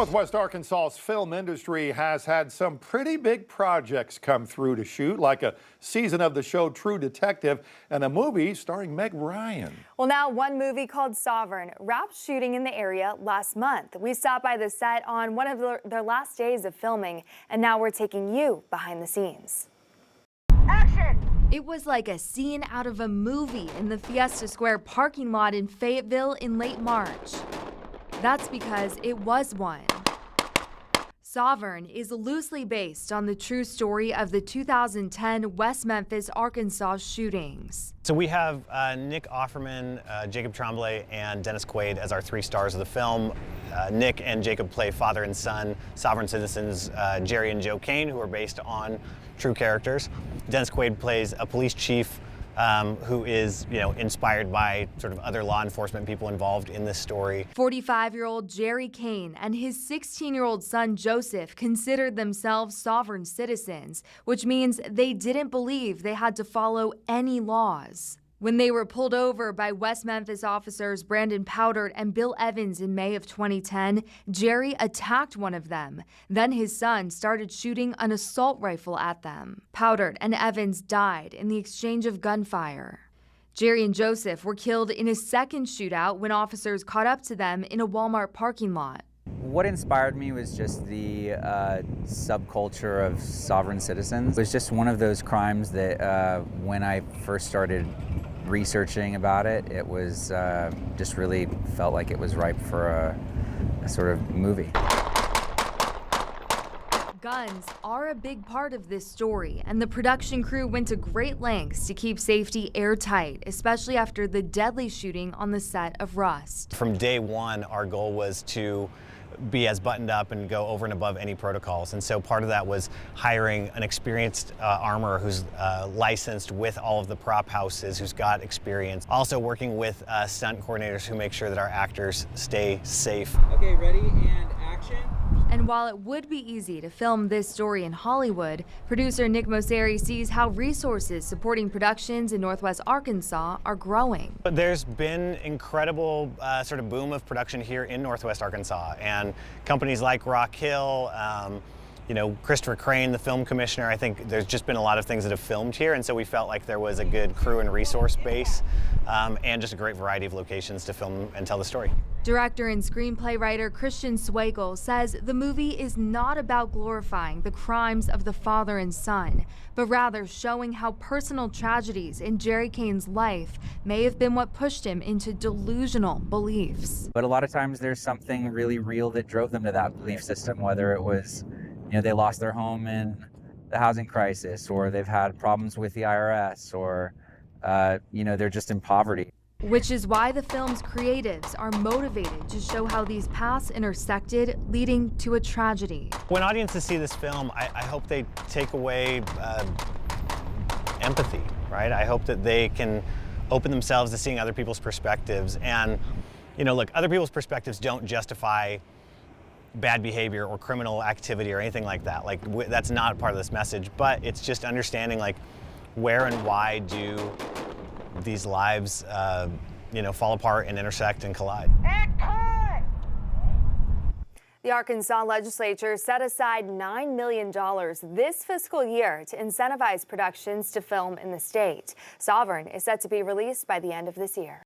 Northwest Arkansas's film industry has had some pretty big projects come through to shoot, like a season of the show True Detective and a movie starring Meg Ryan. Well, now one movie called Sovereign wrapped shooting in the area last month. We stopped by the set on one of their last days of filming, and now we're taking you behind the scenes. Action! It was like a scene out of a movie in the Fiesta Square parking lot in Fayetteville in late March. That's because it was one. Sovereign is loosely based on the true story of the 2010 West Memphis, Arkansas shootings. So we have Nick Offerman, Jacob Tremblay, and Dennis Quaid as our three stars of the film. Nick and Jacob play father and son, sovereign citizens Jerry and Joe Kane, who are based on true characters. Dennis Quaid plays a police chief who is, inspired by sort of other law enforcement people involved in this story. 45-year-old Jerry Kane and his 16-year-old son Joseph considered themselves sovereign citizens, which means they didn't believe they had to follow any laws. When they were pulled over by West Memphis officers Brandon Powdert and Bill Evans in May of 2010, Jerry attacked one of them. Then his son started shooting an assault rifle at them. Powdert and Evans died in the exchange of gunfire. Jerry and Joseph were killed in a second shootout when officers caught up to them in a Walmart parking lot. What inspired me was just the subculture of sovereign citizens. It was just one of those crimes that when I first started researching about it, it was just really felt like it was ripe for a sort of movie. Guns are a big part of this story, and the production crew went to great lengths to keep safety airtight, especially after the deadly shooting on the set of Rust. From day one, our goal was to be as buttoned up and go over and above any protocols. And so part of that was hiring an experienced armorer who's licensed with all of the prop houses, who's got experience. Also working with stunt coordinators who make sure that our actors stay safe. Okay, ready and action. And while it would be easy to film this story in Hollywood, producer Nick Moceri sees how resources supporting productions in Northwest Arkansas are growing. There's been incredible sort of boom of production here in Northwest Arkansas, and companies like Rock Hill, Christopher Crane, the film commissioner. I think there's just been a lot of things that have filmed here, and so we felt like there was a good crew and resource base and just a great variety of locations to film and tell the story. Director and screenplay writer Christian Swagel says the movie is not about glorifying the crimes of the father and son, but rather showing how personal tragedies in Jerry Kane's life may have been what pushed him into delusional beliefs. But a lot of times there's something really real that drove them to that belief system, whether it was, they lost their home in the housing crisis, or they've had problems with the IRS, or, they're just in poverty. Which is why the film's creatives are motivated to show how these paths intersected, leading to a tragedy. When audiences see this film, I hope they take away empathy, right? I hope that they can open themselves to seeing other people's perspectives. And, look, other people's perspectives don't justify bad behavior or criminal activity or anything like that. That's not part of this message, but it's just understanding, where and why do these lives, fall apart and intersect and collide. The Arkansas legislature set aside $9 million this fiscal year to incentivize productions to film in the state. Sovereign is set to be released by the end of this year.